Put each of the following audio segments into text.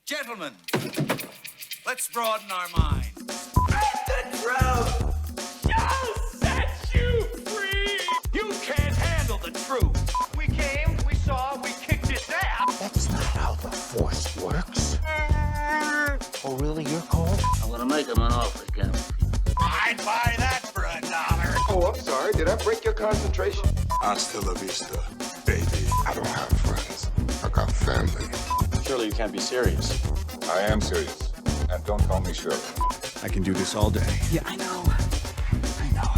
Gentlemen, let's broaden our minds. The truth shall set you free. You can't handle the truth. We came, we saw, we kicked its ass. That's not how the Force works. Oh, really? You're cold? I'm gonna make him an offer again. I'd buy that for $1. Oh, I'm sorry. Did I break your concentration? Hasta la vista, baby. I don't have friends. I got family. Surely you can't be serious. I am serious. And don't call me Shirley. I can do this all day. Yeah, I know. I know.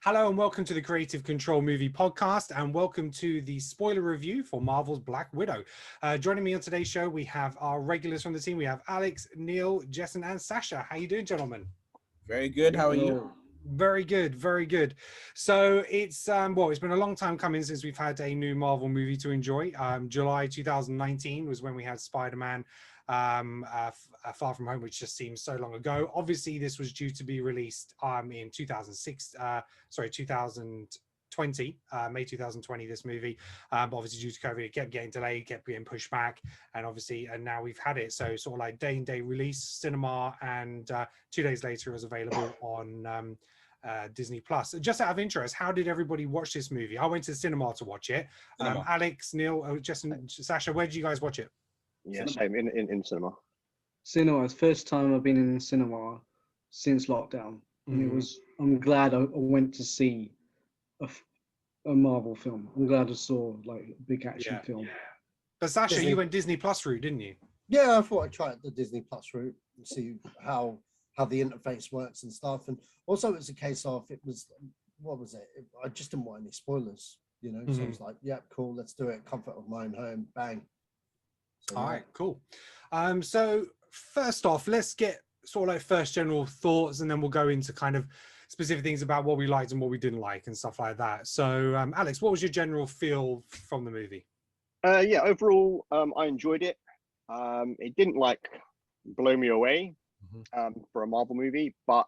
Hello and welcome to the Creative Control Movie Podcast, and welcome to the spoiler review for Marvel's Black Widow. Joining me on today's show, we have our regulars from the team. We have Alex, Neil, Jessen, and Sasha. How you doing, gentlemen? Very good. How are you? Very good, very good. So it's it's been a long time coming since we've had a new Marvel movie to enjoy. July 2019 was when we had Spider-Man Far From Home, which just seems so long ago. Obviously, this was due to be released in 2020, May 2020, this movie. But obviously due to COVID, it kept getting delayed, kept getting pushed back, and now we've had it. So sort of like day and day release, cinema, and 2 days later it was available on Disney Plus. Just out of interest, how did everybody watch this movie? I went to the cinema to watch it. Alex, Neil, Justin, Sasha, where did you guys watch it? Yeah, same in cinema. Cinema. It's the first time I've been in the cinema since lockdown, and I'm glad I went to see a Marvel film. I'm glad I saw like a big action film. Yeah. But Sasha, you went Disney Plus route, didn't you? Yeah, I thought I'd try the Disney Plus route and see how the interface works and stuff. And also it's a case of what was it? I just didn't want any spoilers, you know. So I was like, yeah, cool, let's do it. Comfort of my own home, bang. So, all right, cool. So first off, let's get sort of like first general thoughts, and then we'll go into kind of specific things about what we liked and what we didn't like and stuff like that. So Alex, what was your general feel from the movie? Yeah, overall, I enjoyed it. It didn't blow me away for a Marvel movie, but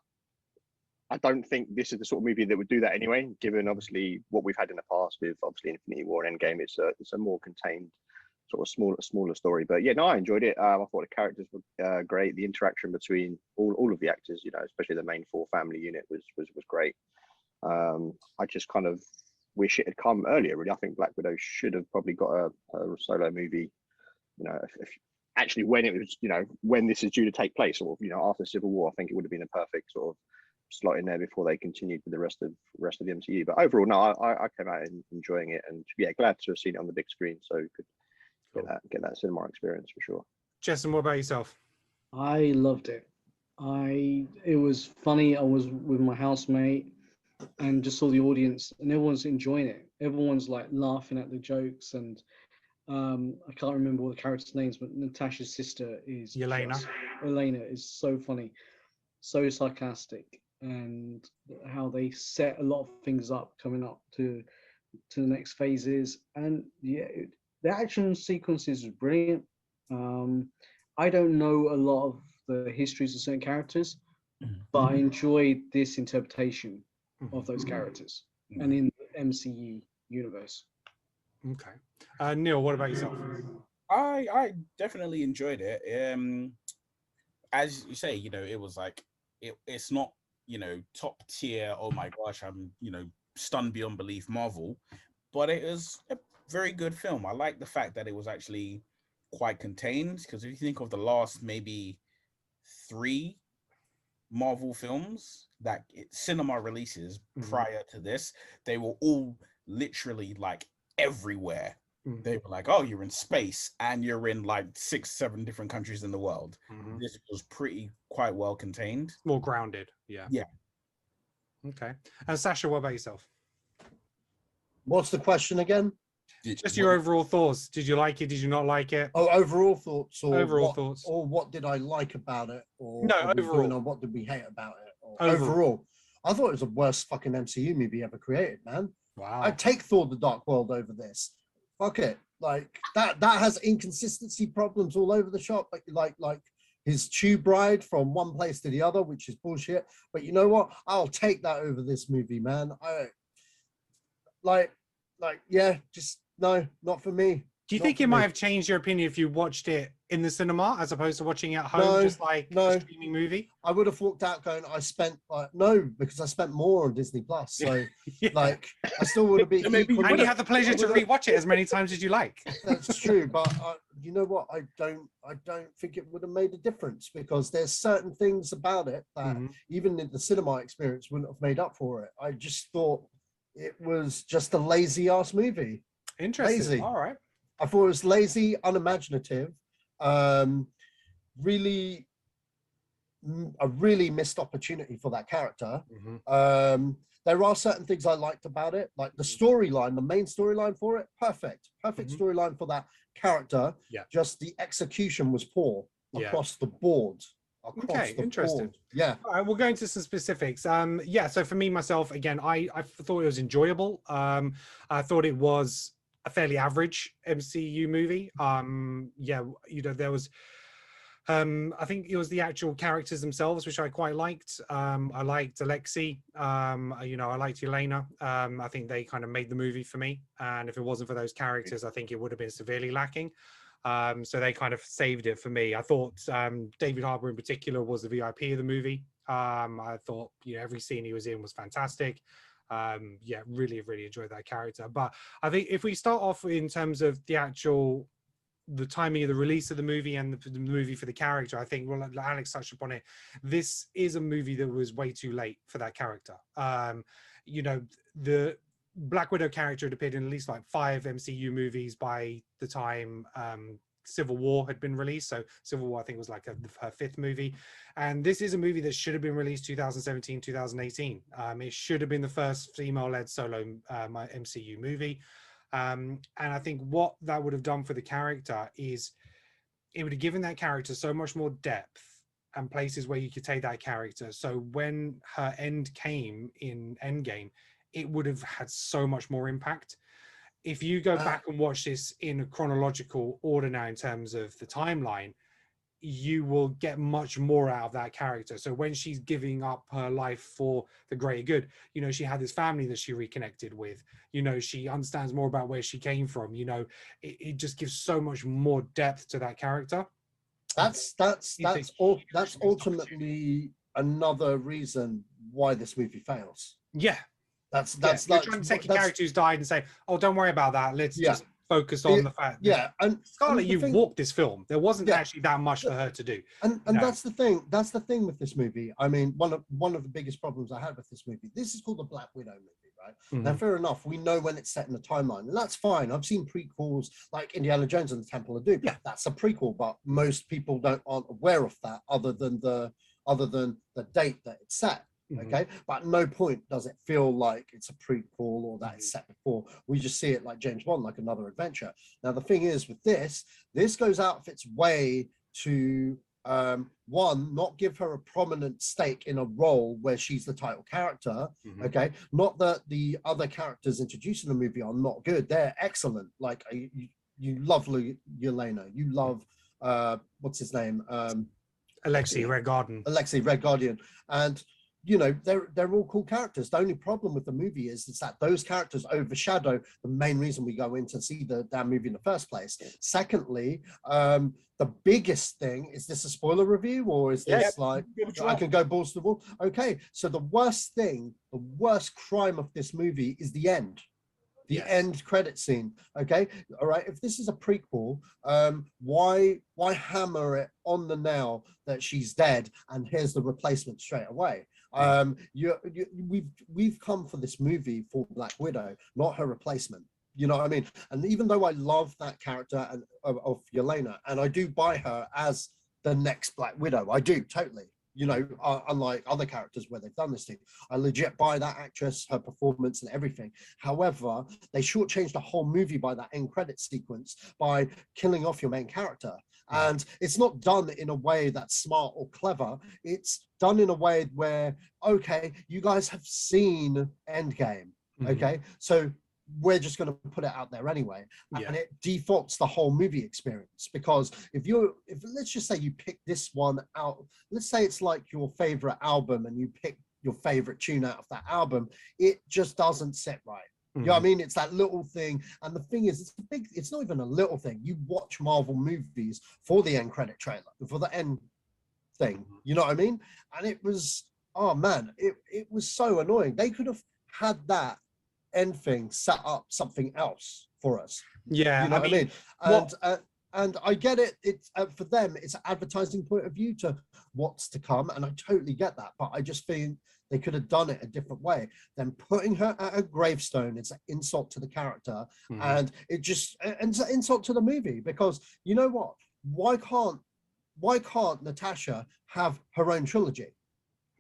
I don't think this is the sort of movie that would do that anyway, given obviously what we've had in the past with obviously Infinity War and Endgame. It's a more contained, sort of smaller story. But yeah, no, I enjoyed it. I thought the characters were great. The interaction between all of the actors, you know, especially the main four family unit was great. I just kind of wish it had come earlier, really. I think Black Widow should have probably got a solo movie, you know, if actually when it was, you know, when this is due to take place, or, you know, after Civil War. I think it would have been a perfect sort of slot in there before they continued with the rest of the MCU. But overall, no, I came out enjoying it, and yeah, glad to have seen it on the big screen, so could get that cinema experience for sure. Justin, what about yourself? I loved it. It was funny. I was with my housemate and just saw the audience, and everyone's enjoying it. Everyone's like laughing at the jokes, and I can't remember all the characters' names, but Natasha's sister is Elena is so funny, so sarcastic, and how they set a lot of things up coming up to the next phases. And yeah, the action sequences are brilliant. I don't know a lot of the histories of certain characters, but I enjoyed this interpretation of those characters and in the MCU universe. Okay. Neil, what about yourself? I definitely enjoyed it. As you say, you know, it was like it's not, you know, top tier, oh my gosh, I'm, you know, stunned beyond belief Marvel, but it was a very good film. I like the fact that it was actually quite contained, because if you think of the last maybe 3 Marvel films that cinema releases prior to this, they were all literally like everywhere. They were like, oh, you're in space and you're in like 6-7 different countries in the world. This was quite well contained, more grounded. Yeah Okay. And Sasha, what about yourself? What's the question again? Just your overall thoughts. Did you like it? Did you not like it? Oh, overall thoughts. Thoughts. Or what did I like about it? Or no, overall. Or what did we hate about it? Or overall, I thought it was the worst fucking MCU movie ever created, man. Wow. I'd take Thor: The Dark World over this. Fuck it. Like that has inconsistency problems all over the shop. Like his tube ride from one place to the other, which is bullshit. But you know what? I'll take that over this movie, man. Yeah, just no, not for me. Do you Not think for it might me. have changed your opinion if you watched it in the cinema as opposed to watching it at home, No, just like no. a streaming movie? I would have walked out going, I spent no, because I spent more on Disney Plus. So Yeah. like I still would have been Maybe you equally. And you have the pleasure to would've- rewatch it as many times as you like. That's true, but you know what? I don't think it would have made a difference because there's certain things about it that even in the cinema experience wouldn't have made up for it. I just thought it was just a lazy ass movie. Interesting. Lazy. All right. I thought it was lazy, unimaginative, really a really missed opportunity for that character. There are certain things I liked about it, like the storyline, the main storyline for it, perfect storyline for that character. Yeah. Just the execution was poor across the board. Okay, interesting. Yeah. All right, we'll go into some specifics. Yeah, so for me myself, again, I thought it was enjoyable. I thought it was a fairly average MCU movie. Yeah, you know, there was I think it was the actual characters themselves, which I quite liked. I liked Alexei. You know, I liked Yelena. I think they kind of made the movie for me. And if it wasn't for those characters, I think it would have been severely lacking. So they kind of saved it for me. I thought David Harbour in particular was the VIP of the movie. I thought, you know, every scene he was in was fantastic. Yeah, really, really enjoyed that character. But I think if we start off in terms of the timing of the release of the movie and the movie for the character, I think, well, Alex touched upon it. This is a movie that was way too late for that character. You know, the Black Widow character had appeared in at least like 5 MCU movies by the time Civil War had been released. So Civil War, I think, was like her 5th movie. And this is a movie that should have been released 2017, 2018. It should have been the first female-led solo MCU movie. And I think what that would have done for the character is it would have given that character so much more depth and places where you could take that character. So when her end came in Endgame, it would have had so much more impact. If you go back and watch this in a chronological order now in terms of the timeline, you will get much more out of that character. So when she's giving up her life for the greater good, you know, she had this family that she reconnected with, you know, she understands more about where she came from, you know, it just gives so much more depth to that character. That's ultimately another reason why this movie fails. Yeah. That's you're trying to take a character who's died and say, oh, don't worry about that. Let's just focus on the fact that Scarlett, you walked this film. There wasn't actually that much for her to do. And that's the thing. That's the thing with this movie. I mean, one of the biggest problems I had with this movie. This is called the Black Widow movie, right? Now, fair enough. We know when it's set in the timeline, and that's fine. I've seen prequels like Indiana Jones and the Temple of Doom. Yeah, that's a prequel, but most people aren't aware of that, other than the date that it's set. Okay, but at no point does it feel like it's a prequel or that it's set before. We just see it like James Bond, like another adventure. Now the thing is with this goes out of its way to one, not give her a prominent stake in a role where she's the title character. Okay, not that the other characters introduced in the movie are not good; they're excellent. Like you love Yelena, you love what's his name, Alexei Red Guardian, and you know, they're all cool characters. The only problem with the movie is that those characters overshadow the main reason we go in to see the damn movie in the first place. Secondly, the biggest thing, is this a spoiler review or is this like I can go balls to the wall? Okay, so the worst crime of this movie is the end. The end credit scene. Okay, all right. If this is a prequel, why hammer it on the nail that she's dead and here's the replacement straight away? We've come for this movie for Black Widow, not her replacement. You know what I mean? And even though I love that character and of Yelena, and I do buy her as the next Black Widow, I do totally. You know, unlike other characters where they've done this thing, I legit buy that actress, her performance and everything. However, they shortchanged the whole movie by that end credit sequence by killing off your main character. And it's not done in a way that's smart or clever. It's done in a way where, okay, you guys have seen Endgame, okay? So we're just going to put it out there anyway, and it defaults the whole movie experience. Because if let's just say you pick this one out, let's say it's like your favorite album and you pick your favorite tune out of that album, it just doesn't sit right. You know what I mean? It's that little thing. And the thing is, it's not even a little thing. You watch Marvel movies for the end credit trailer, for the end thing. You know what I mean? And it was, oh man, it was so annoying. They could have had that end thing set up something else for us. Yeah. You know what I mean? And I get it. It's for them, it's an advertising point of view to what's to come. And I totally get that. But I just think they could have done it a different way than putting her at a gravestone. It's an insult to the character, and it's an insult to the movie. Because you know what? Why can't Natasha have her own trilogy?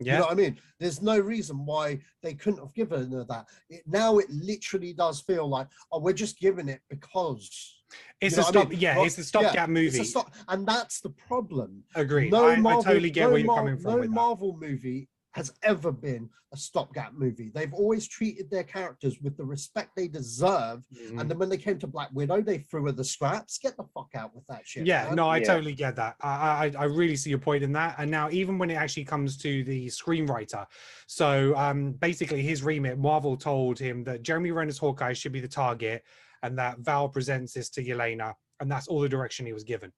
Yeah. You know what I mean? There's no reason why they couldn't have given her that. Now it literally does feel like, oh, we're just giving it because. It's you a know stop. I mean? Yeah, it's a stopgap movie. And that's the problem. Agreed. I totally get where you're coming from. No with Marvel movie has ever been a stopgap movie. They've always treated their characters with the respect they deserve. And then when they came to Black Widow, they threw her the scraps. Get the fuck out with that shit. Yeah, man. no, I totally get that. I really see your point in that. And now, even when it actually comes to the screenwriter, so basically his remit, Marvel told him that Jeremy Renner's Hawkeye should be the target, and that Val presents this to Yelena, and that's all the direction he was given.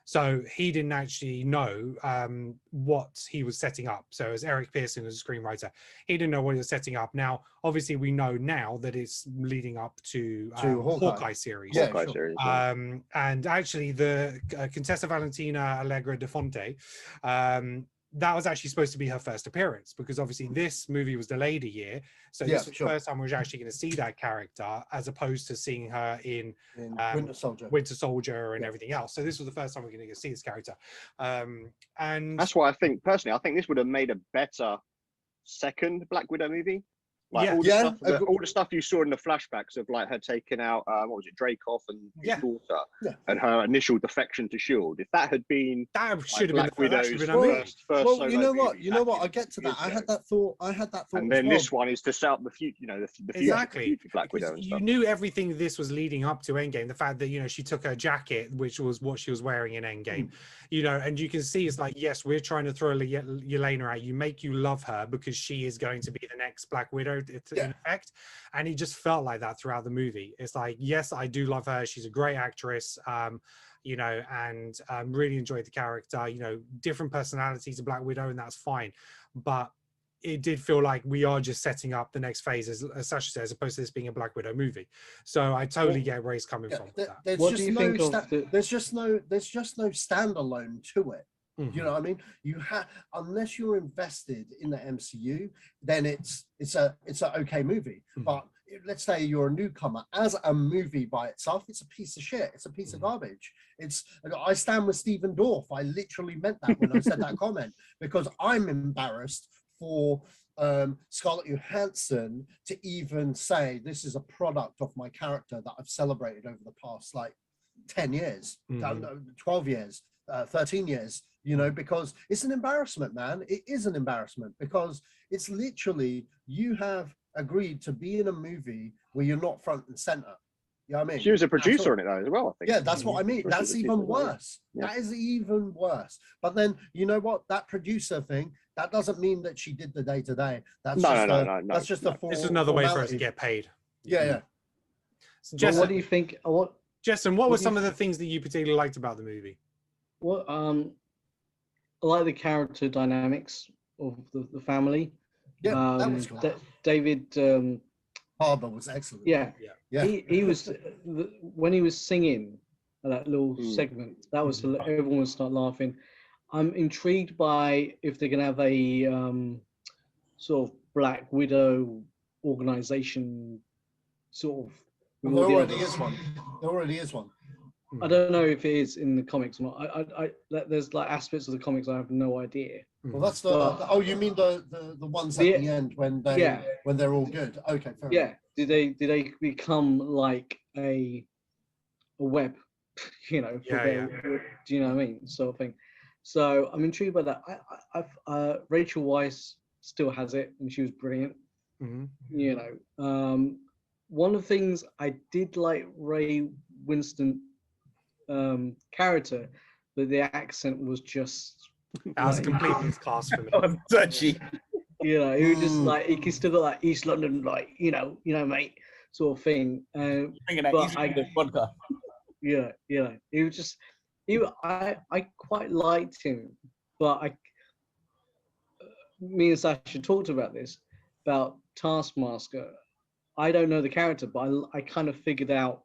So he didn't actually know what he was setting up. So as Eric Pearson, as a screenwriter, he didn't know what he was setting up. Now, obviously, we know now that it's leading up to Hawkeye series. Yeah, Hawkeye series. Yeah. And actually, the Contessa Valentina Allegra de Fonte, that was actually supposed to be her first appearance, because obviously this movie was delayed a year. So this was the first time we were actually going to see that character, as opposed to seeing her in Winter Soldier and everything else. So this was the first time we're going to see this character. And that's why I think, personally, I think this would have made a better second Black Widow movie. Like all the stuff you saw in the flashbacks of like her taking out what was it, Dracoff and his daughter, and her initial defection to Shield. If that had been should have Black been Widow's first well, solo you know what? movie, You know what? I get to that. I had that thought. And then this one is to set up the future. You know, the future Black Widow. And you stuff. knew everything this was leading up to Endgame. The fact that, you know, she took her jacket, which was what she was wearing in Endgame, you know, and you can see it's like, yes, we're trying to throw Yelena at you, make you love her because she is going to be the next Black Widow in effect. And it just felt like that throughout the movie. It's like, yes, I do love her. She's a great actress, you know, and really enjoyed the character. You know, different personalities of Black Widow, and that's fine. But it did feel like we are just setting up the next phase, as Sasha says, as opposed to this being a Black Widow movie. So I totally get where he's coming from with that. What do you think of there's just no standalone to it. You know what I mean? You have, unless you're invested in the MCU, then it's a okay movie. But let's say you're a newcomer, as a movie by itself, it's a piece of shit. It's a piece of garbage. I stand with Stephen Dorff. I literally meant that when I said that comment, because I'm embarrassed for Scarlett Johansson to even say this is a product of my character that I've celebrated over the past like 10 years, 12 years, 13 years, you know, because it's an embarrassment, man. It is an embarrassment, because it's literally, you have agreed to be in a movie where you're not front and center. You know what I mean? She was a producer in it though as well, I think. Yeah, that's what I mean. That's even worse. That is even worse. But then, you know what? That producer thing, that doesn't mean that she did the day-to-day. That's That's just a This is another way for her to get paid. Yeah. So Justin, what do you think? Justin, what were some of the things that you particularly liked about the movie? Well, I like the character dynamics of the family. Yeah, that was cool. David Harbour was excellent. Yeah. He was when he was singing that little segment. That was everyone would start laughing. I'm intrigued by if they're gonna have a sort of Black Widow organization, sort of. Well, there already is one. There already is one. I don't know if it is in the comics or not. I there's like aspects of the comics I have no idea. Well, that's oh, you mean the ones at the end when they're all good? Okay, fair enough. Did they become like a web, you know? Do you know what I mean? Sort of thing. So I'm intrigued by that. Rachel Weisz still has it, and she was brilliant. You know, one of the things I did like Ray Winston character, but the accent was just that was completely miscast for me. Dodgy. You know, he was just like, he still got like East London, like, you know, mate, sort of thing. Thinking that But easy with the vodka. yeah, he was just I quite liked him, but me and Sasha talked about this about Taskmaster. I don't know the character, but I kind of figured out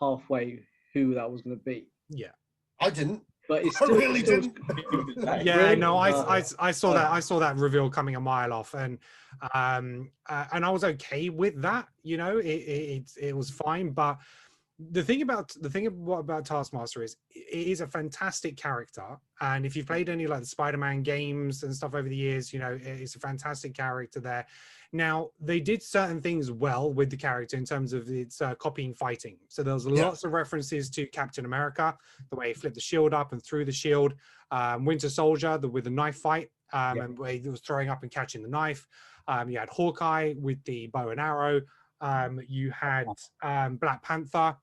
halfway who that was going to be. Yeah, I didn't. But it's I still, really didn't. yeah. Really? No, I saw that. I saw that reveal coming a mile off, and I was okay with that. You know, it was fine. But the thing about Taskmaster is it is a fantastic character, and if you've played any like the Spider-Man games and stuff over the years, you know it's a fantastic character there. Now they did certain things well with the character in terms of its copying fighting. So there was lots of references to Captain America, the way he flipped the shield up and threw the shield. Winter Soldier, with the knife fight, and where he was throwing up and catching the knife. You had Hawkeye with the bow and arrow. You had Black Panther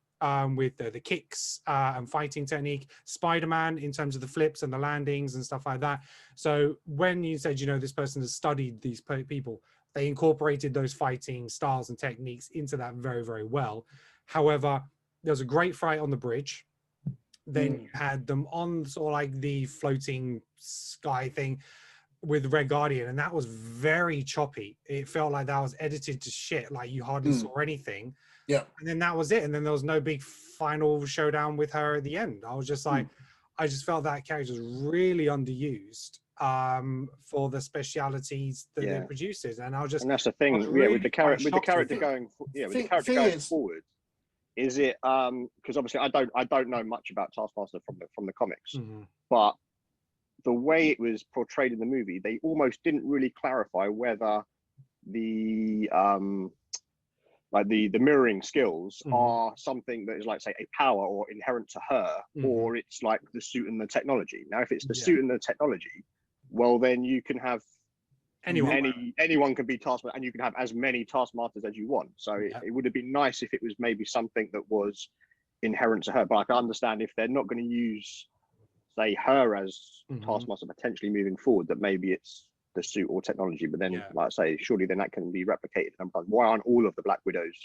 with the kicks and fighting technique. Spider-Man in terms of the flips and the landings and stuff like that. So when you said, you know, this person has studied these people, they incorporated those fighting styles and techniques into that very, very well. However, there was a great fight on the bridge. Then you had them on sort of like the floating sky thing with Red Guardian, and that was very choppy. It felt like that was edited to shit, like you hardly saw anything. Yeah. And then that was it. And then there was no big final showdown with her at the end. I was just like, I just felt that character was really underused for the specialities that it produces. And I was just, and that's the thing, with the character going forward, is it because obviously I don't know much about Taskmaster from the comics, but the way it was portrayed in the movie, they almost didn't really clarify whether the like the mirroring skills are something that is like, say, a power or inherent to her, or it's like the suit and the technology. Now, if it's the suit and the technology, well, then you can have anyone can be Taskmaster, and you can have as many Taskmasters as you want. So it would have been nice if it was maybe something that was inherent to her. But I can understand if they're not going to use, say, her as Taskmaster potentially moving forward, that maybe it's the suit or technology. But then, like I say, surely then that can be replicated. And why aren't all of the Black Widows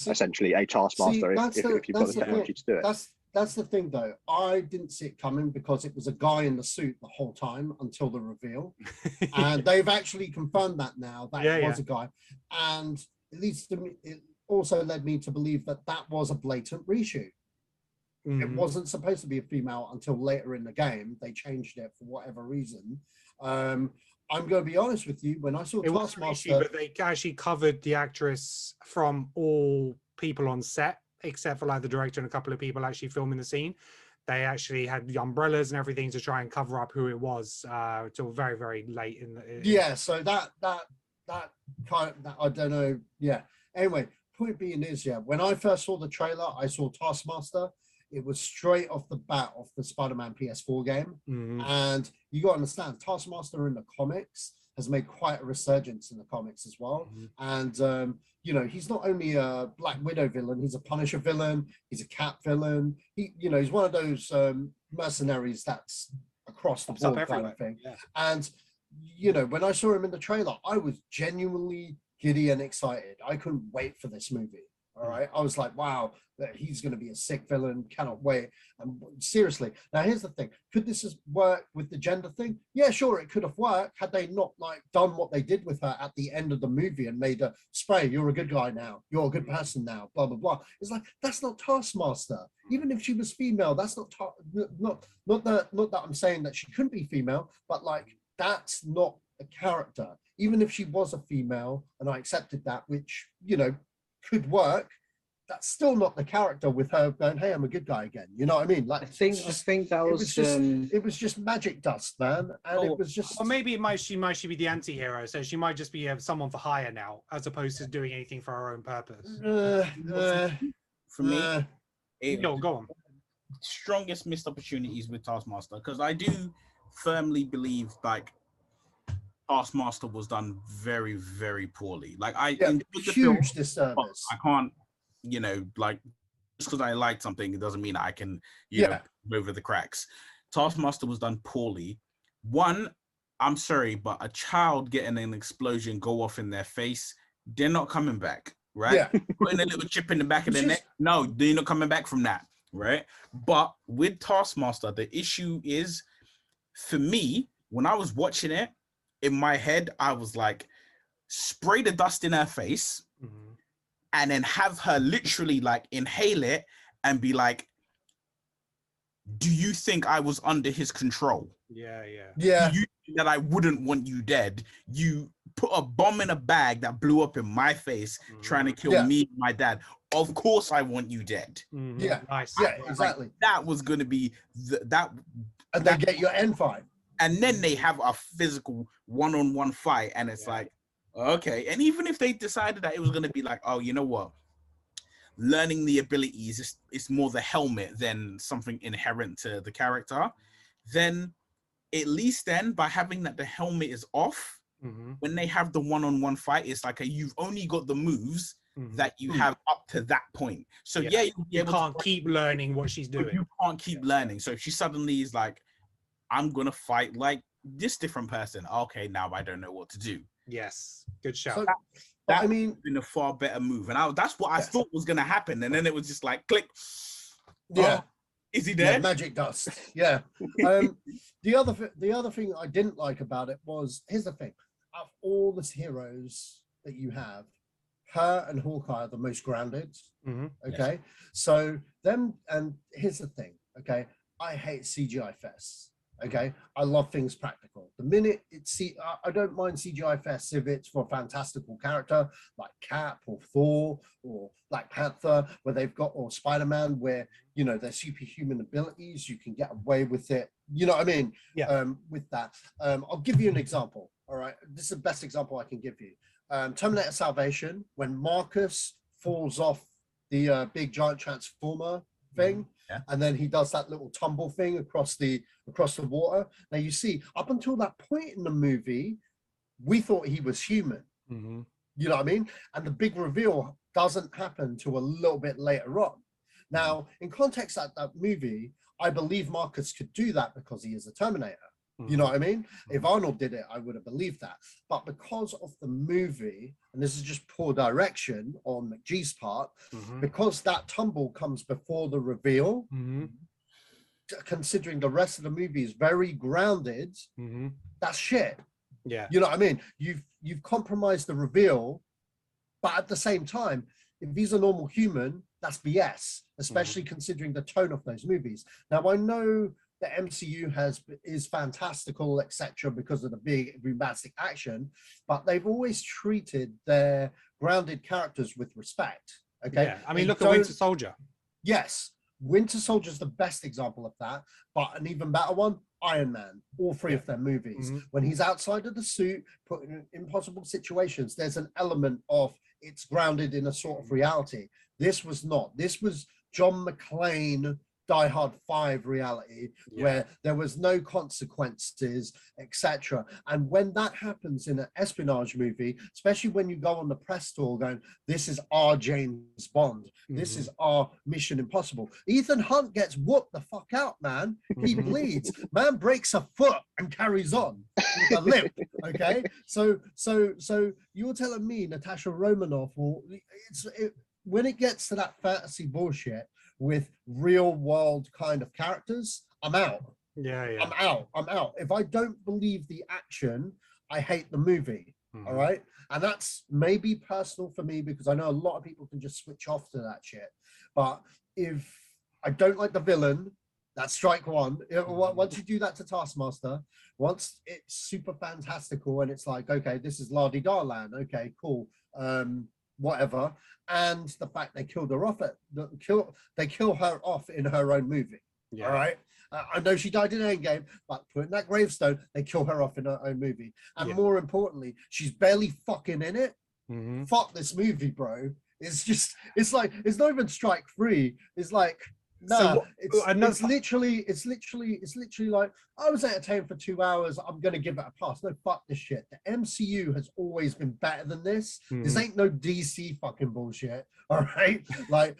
essentially a Taskmaster if you've got the technology to do it? That's the thing, though. I didn't see it coming because it was a guy in the suit the whole time until the reveal. And they've actually confirmed that now, that it was a guy. And it leads to me, it also led me to believe that that was a blatant reshoot. It wasn't supposed to be a female until later in the game. They changed it for whatever reason. I'm going to be honest with you. When I saw Taskmaster, but they actually covered the actress from all people on set, except for like the director and a couple of people actually filming the scene. They actually had the umbrellas and everything to try and cover up who it was till very, very late in the. So that kind of, that, I don't know. Yeah. Anyway, point being is, when I first saw the trailer, I saw Taskmaster. It was straight off the bat of the Spider-Man PS4 game. And you got to understand, Taskmaster in the comics has made quite a resurgence in the comics as well. And, you know, he's not only a Black Widow villain, he's a Punisher villain, he's a Cap villain. He's one of those mercenaries that's across the board kind of thing. And, you know, when I saw him in the trailer, I was genuinely giddy and excited. I couldn't wait for this movie. All right. I was like, wow, he's going to be a sick villain. Cannot wait. And seriously, now here's the thing. Could this work with the gender thing? Yeah, sure. It could have worked had they not like done what they did with her at the end of the movie and made her spray. You're a good guy now. You're a good person now. Blah, blah, blah. It's like, that's not Taskmaster. Even if she was female, that's not that I'm saying that she couldn't be female, but like, that's not a character. Even if she was a female and I accepted that, which, you know, could work, that's still not the character with her going, hey, I'm a good guy again. You know what I mean? Like, I think that was it was just magic dust, man. And it was just, or maybe she might be the anti-hero, so she might just be someone for hire now, as opposed to doing anything for her own purpose. For me, go on. Strongest missed opportunities with Taskmaster, because I do firmly believe like Taskmaster was done very, very poorly. Like huge disservice. I can't, you know, like just because I like something, it doesn't mean I can, you know, over the cracks. Taskmaster was done poorly. One, I'm sorry, but a child getting an explosion go off in their face, they're not coming back. right? Yeah. Putting a little chip in the back of the It's neck. No, you're not coming back from that, right? But with Taskmaster, the issue is, for me, when I was watching it, in my head, I was like, spray the dust in her face and then have her literally like inhale it and be like, do you think I was under his control? Yeah. Yeah. Do you think that I wouldn't want you dead? You put a bomb in a bag that blew up in my face trying to kill me and my dad. Of course I want you dead. Yeah. Nice. Yeah, exactly. That was going to be that. And they get your end fight. And then they have a physical one-on-one fight. And it's like, okay. And even if they decided that it was going to be like, oh, you know what? Learning the abilities is more the helmet than something inherent to the character. Then at least then by having that the helmet is off, when they have the one-on-one fight, it's like you've only got the moves that you have up to that point. So you can't keep learning what she's doing. You can't keep learning. So if she suddenly is like, I'm gonna fight like this different person, okay, now I don't know what to do. Yes, good shout. So, that I mean, been a far better move, and that's what I thought was gonna happen, and then it was just like click. Yeah. Oh, is he dead? Yeah, magic dust. Yeah. The other thing I didn't like about it was, here's the thing: of all the heroes that you have, her and Hawkeye are the most grounded. Okay, so them, and here's the thing. Okay, I hate CGI fests. Okay, I love things practical. The minute I don't mind CGI fests if it's for a fantastical character like Cap or Thor or Black Panther, where they've got, or Spider-Man, where they're superhuman abilities. You can get away with it. You know what I mean? Yeah. With that, I'll give you an example. All right, this is the best example I can give you. Terminator Salvation, when Marcus falls off the big giant transformer thing. And then he does that little tumble thing across the water. Now you see, up until that point in the movie, we thought he was human. You know what I mean? And the big reveal doesn't happen till a little bit later on. Now, in context of that movie, I believe Marcus could do that because he is a Terminator. You know what I mean? If Arnold did it, I would have believed that. But because of the movie, and this is just poor direction on McGee's part, because that tumble comes before the reveal, considering the rest of the movie is very grounded, that's shit. Yeah. You know what I mean? You've compromised the reveal, but at the same time, if he's a normal human, that's BS, especially considering the tone of those movies. Now, I know the MCU is fantastical, etc., because of the big bombastic action, but they've always treated their grounded characters with respect. Okay, yeah. I mean, look at Winter Soldier. Yes, Winter Soldier is the best example of that, but an even better one, Iron Man. All three of their movies, when he's outside of the suit, put in impossible situations, there's an element of it's grounded in a sort of reality. This was not. This was John McClane Die Hard 5 reality, where there was no consequences, etc. And when that happens in an espionage movie, especially when you go on the press tour going, this is our James Bond, this is our Mission Impossible. Ethan Hunt gets whooped the fuck out, man. He bleeds. Man breaks a foot and carries on with a limp. Okay, so you're telling me Natasha Romanoff when it gets to that fantasy bullshit with real world kind of characters, I'm out. I'm out. If I don't believe the action, I hate the movie. All right. And that's maybe personal for me, because I know a lot of people can just switch off to that shit. But if I don't like the villain, that's strike one. Once you do that to Taskmaster, once it's super fantastical and it's like, okay, this is La-di-da land. Okay, cool. Whatever. And the fact they killed her off they kill her off in her own movie. All right. I know she died in Endgame, but putting that gravestone, they kill her off in her own movie. And more importantly, she's barely fucking in it. Fuck this movie, bro. It's like, it's not even strike three. It's like, no, it's literally like, I was entertained for 2 hours. I'm gonna give it a pass. No, fuck this shit. The MCU has always been better than this. This ain't no DC fucking bullshit. All right, like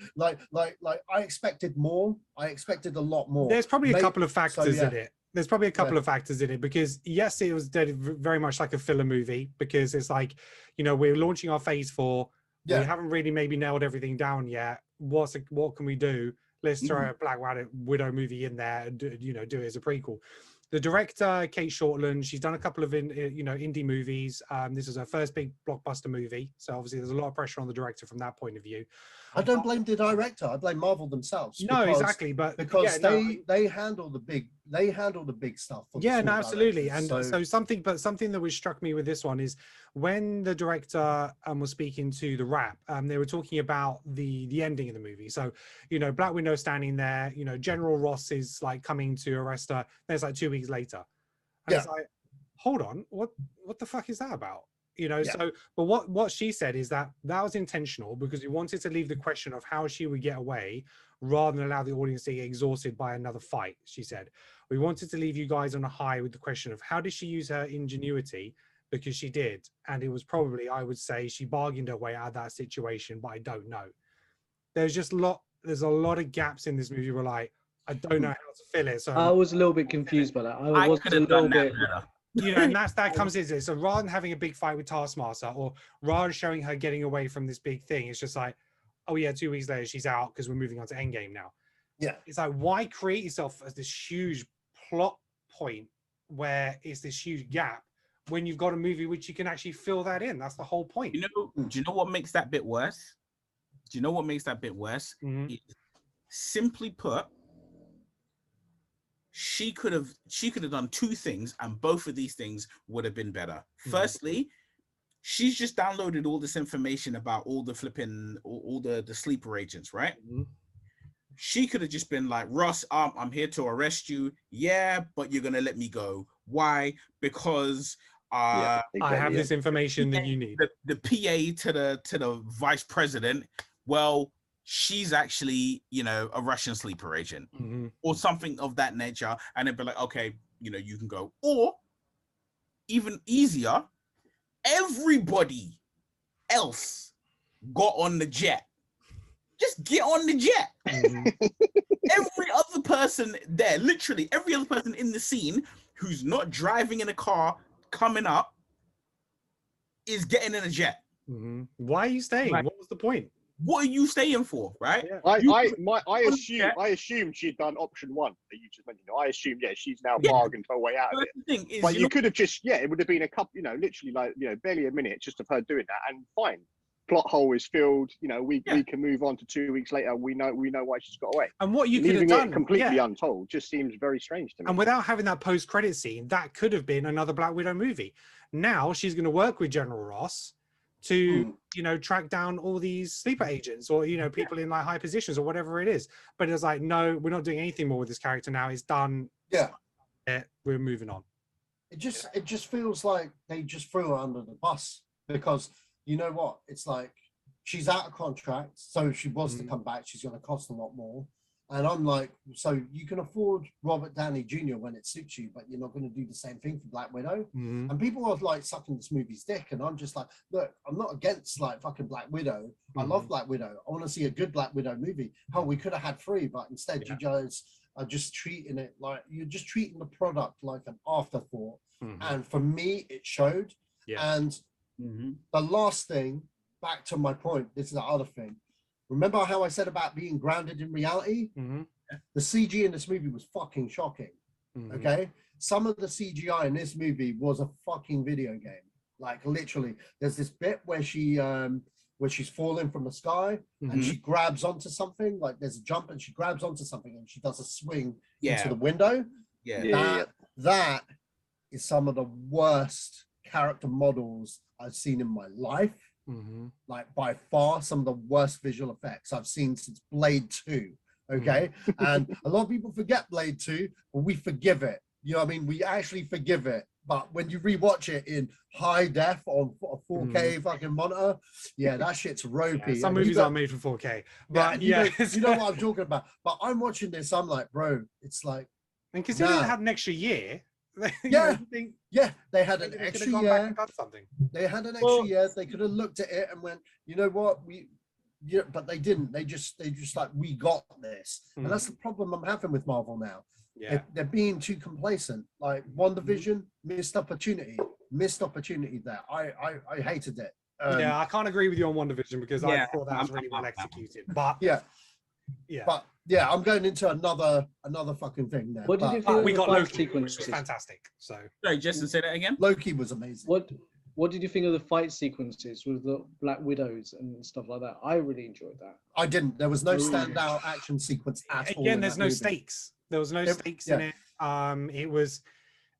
I expected more. I expected a lot more. There's probably a couple of factors in it. There's probably a couple of factors in it, because yes, it was very much like a filler movie, because it's like, we're launching our phase 4. We haven't really maybe nailed everything down yet. What can we do? Let's throw a Black Widow movie in there and do it as a prequel. The director, Kate Shortland, she's done a couple of indie movies. This is her first big blockbuster movie, so obviously there's a lot of pressure on the director from that point of view. I don't blame the director. I blame Marvel themselves. No, exactly, but because they handle the big stuff. For no, absolutely. And so something that was struck me with this one is when the director was speaking to the Wrap, they were talking about the ending of the movie. So Black Widow standing there, General Ross is like coming to arrest her. Then it's like 2 weeks later, and it's like, hold on, what the fuck is that about? So but what she said is that was intentional because we wanted to leave the question of how she would get away rather than allow the audience to get exhausted by another fight. She said we wanted to leave you guys on a high with the question of how did she use her ingenuity, because she did, and it was probably, I would say, she bargained her way out of that situation, but I don't know. There's a lot of gaps in this movie where like I don't know how to fill it. So I was a little bit confused by that. I was a little bit and that comes into it. So rather than having a big fight with Taskmaster, or rather than showing her getting away from this big thing, it's just like, oh yeah, 2 weeks later she's out because we're moving on to Endgame now. Yeah, it's like, why create yourself as this huge plot point where it's this huge gap when you've got a movie which you can actually fill that in? That's the whole point. Do you know what makes that bit worse? Mm-hmm. Simply put, she could have done two things, and both of these things would have been better. Mm-hmm. Firstly, she's just downloaded all this information about all the flipping all the sleeper agents, right? Mm-hmm. She could have just been like, Ross, I'm here to arrest you. Yeah, but you're gonna let me go. Why? Because I have this information that you need. The PA to the vice president, well, she's actually, a Russian sleeper agent, mm-hmm. or something of that nature. And it'd be like, okay, you can go. Or even easier, everybody else got on the jet. Just get on the jet. Mm-hmm. Every other person there, literally every other person in the scene who's not driving in a car coming up is getting in a jet. Mm-hmm. Why are you staying? Right. What was the point? What are you staying for, right? Yeah. I assumed she'd done option one that you just mentioned. I assumed, she's now bargained her way out of it. But you could have just, it would have been a couple, literally like, barely a minute just of her doing that, and fine. Plot hole is filled. We can move on to 2 weeks later. We know why she's got away. And what you could have done, it completely untold, just seems very strange to me. And without having that post-credit scene, that could have been another Black Widow movie. Now she's going to work with General Ross to track down all these sleeper agents, or people in like high positions, or whatever it is. But it's like, no, we're not doing anything more with this character now. It's done. We're moving on. It just feels like they just threw her under the bus, because you know what? It's like she's out of contract, so if she was to come back, she's going to cost a lot more. And I'm like, so you can afford Robert Downey Jr. when it suits you, but you're not going to do the same thing for Black Widow. Mm-hmm. And people are like sucking this movie's dick, and I'm just like, look, I'm not against like fucking Black Widow. Mm-hmm. I love Black Widow. I want to see a good Black Widow movie. Hell, we could have had 3, but instead you guys are just treating it like you're just treating the product like an afterthought. Mm-hmm. And for me, it showed. Yeah. And the last thing, back to my point, this is the other thing. Remember how I said about being grounded in reality? Mm-hmm. The CG in this movie was fucking shocking. Mm-hmm. Okay? Some of the CGI in this movie was a fucking video game. Like literally, there's this bit where she's falling from the sky and she grabs onto something. Like there's a jump and she grabs onto something and she does a swing into the window. That is some of the worst character models I've seen in my life. Mm-hmm. Like by far some of the worst visual effects I've seen since Blade 2. Okay. And a lot of people forget Blade 2, but we forgive it. You know what I mean? We actually forgive it. But when you rewatch it in high def on a 4K fucking monitor, that shit's ropey. Some movies are made for 4K. But you know what I'm talking about. But I'm watching this, I'm like, bro, it's like, and considering they had an extra year. They had an extra year. They had an extra year. They could have looked at it and went, you know what, but they didn't. They just like, we got this, and that's the problem I'm having with Marvel now. Yeah, they're being too complacent. Like WandaVision, missed opportunity there. I hated it. Yeah, I can't agree with you on WandaVision because I Yeah, thought that was really well executed. But yeah, But yeah, I'm going into another fucking thing there. What did you but think of we the got fight Loki, which was sequences? fantastic. So Sorry, Justin, say that again. Loki was amazing. What did you think of the fight sequences with the Black Widows and stuff like that? I really enjoyed that. I didn't. There was no standout action sequence at all. again, there's in no that movie. stakes. There was no stakes in it.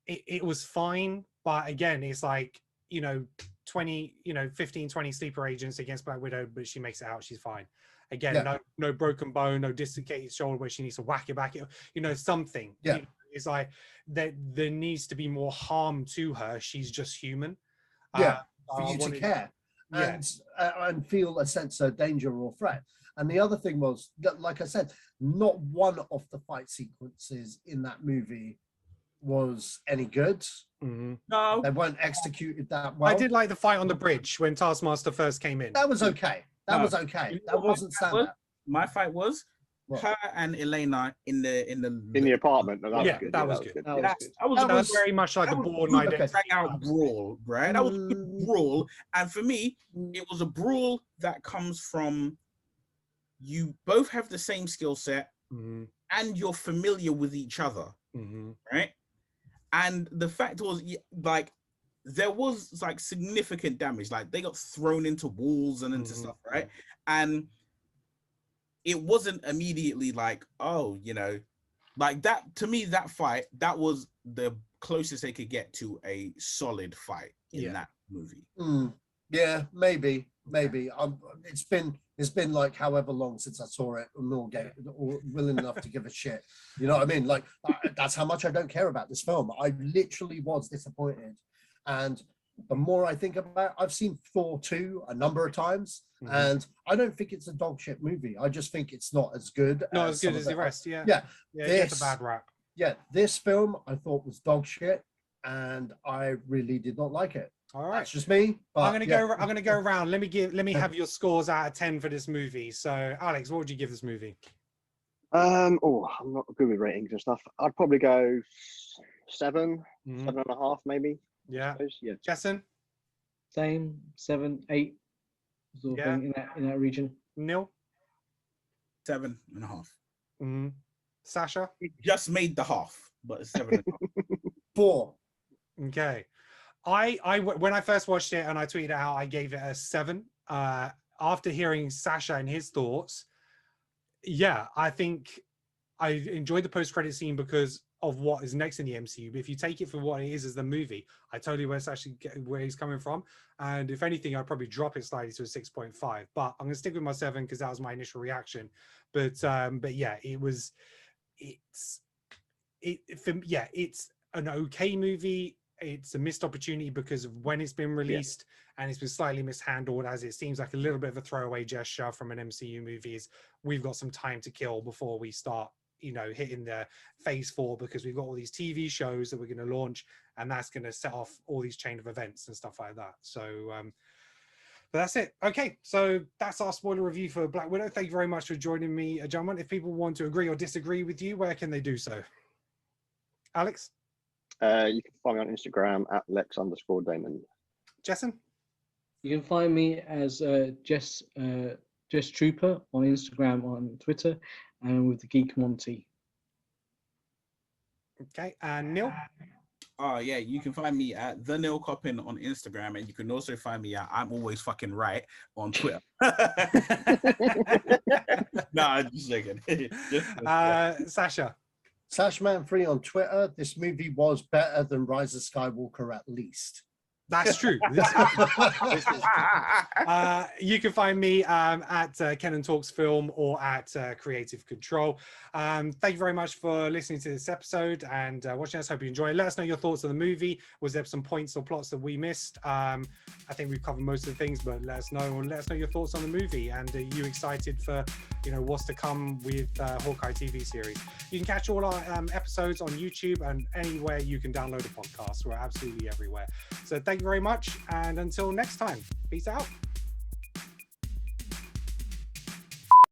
It was fine, but again, it's like 15, 20 sleeper agents against Black Widow, but she makes it out. She's fine. Again, no broken bone, no dislocated shoulder where she needs to whack it back. Something. Yeah. It's like there needs to be more harm to her. She's just human. Yeah, for you to care and feel a sense of danger or threat. And the other thing was that, like I said, not one of the fight sequences in that movie was any good. No, they weren't executed that well. I did like the fight on the bridge when Taskmaster first came in. That was okay. That was okay. That wasn't standard. My fight was her and Elena in the apartment. That was good. That was good. That was very much like a Bourne out brawl, right? That was a good brawl, and for me, it was a brawl that comes from you both have the same skill set, and you're familiar with each other, right? And the fact was, like, there was like significant damage. Like they got thrown into walls and into stuff, right? And it wasn't immediately like, oh, like that. To me, that fight, that was the closest they could get to a solid fight in that movie. Yeah, maybe. It's been like however long since I saw it. I'm not willing enough to give a shit. You know what I mean? Like that's how much I don't care about this film. I literally was disappointed, and the more I think about it, I've seen Thor 2 a number of times, and I don't think it's a dog shit movie. I just think it's not as good. Not as good as the rest. Yeah. This, it gets a bad rap. Yeah, this film I thought was dog shit, and I really did not like it. All right, it's just me. But, I'm gonna go around. Let me have your scores out of 10 for this movie. So, Alex, what would you give this movie? I'm not good with ratings and stuff. I'd probably go 7, 7.5, maybe. Yeah. Yeah. Jason? Same, 7, 8, sort of thing in that region. Neil? 7.5. Sasha? It just made the half, but it's 7.5. 4. Okay. I when I first watched it and I tweeted out, I gave it a 7. After hearing Sasha and his thoughts, I think I enjoyed the post-credit scene because of what is next in the MCU. But if you take it for what it is as the movie, I totally where he's coming from. And if anything, I'd probably drop it slightly to a 6.5. But I'm gonna stick with my 7 because that was my initial reaction. But yeah, it's an okay movie. It's a missed opportunity because of when it's been released and it's been slightly mishandled, as it seems like a little bit of a throwaway gesture from an MCU movie. Is we've got some time to kill before we start, hitting the phase 4, because we've got all these TV shows that we're going to launch, and that's going to set off all these chain of events and stuff like that. So, but that's it. Okay, so that's our spoiler review for Black Widow. Thank you very much for joining me, gentlemen. If people want to agree or disagree with you, where can they do so? Alex? You can find me on Instagram at Lex_Damon. Jason? You can find me as Jess Trooper on Instagram, on Twitter, and with the Geek Monty. Okay, and Neil? Oh yeah, you can find me at the Neil Coppin on Instagram, and you can also find me at I'm Always Fucking Right on Twitter. No, just joking. Sasha? Sashman3 on Twitter. This movie was better than Rise of Skywalker, at least. That's true. This is true. You can find me at Ken & Talks Film or at Creative Control. Thank you very much for listening to this episode and watching us. Hope you enjoy it. Let us know your thoughts on the movie. Was there some points or plots that we missed? I think we've covered most of the things, but let us know your thoughts on the movie. And are you excited for what's to come with Hawkeye TV series? You can catch all our episodes on YouTube and anywhere you can download a podcast. We're absolutely everywhere. So thank you very much, and until next time, peace out.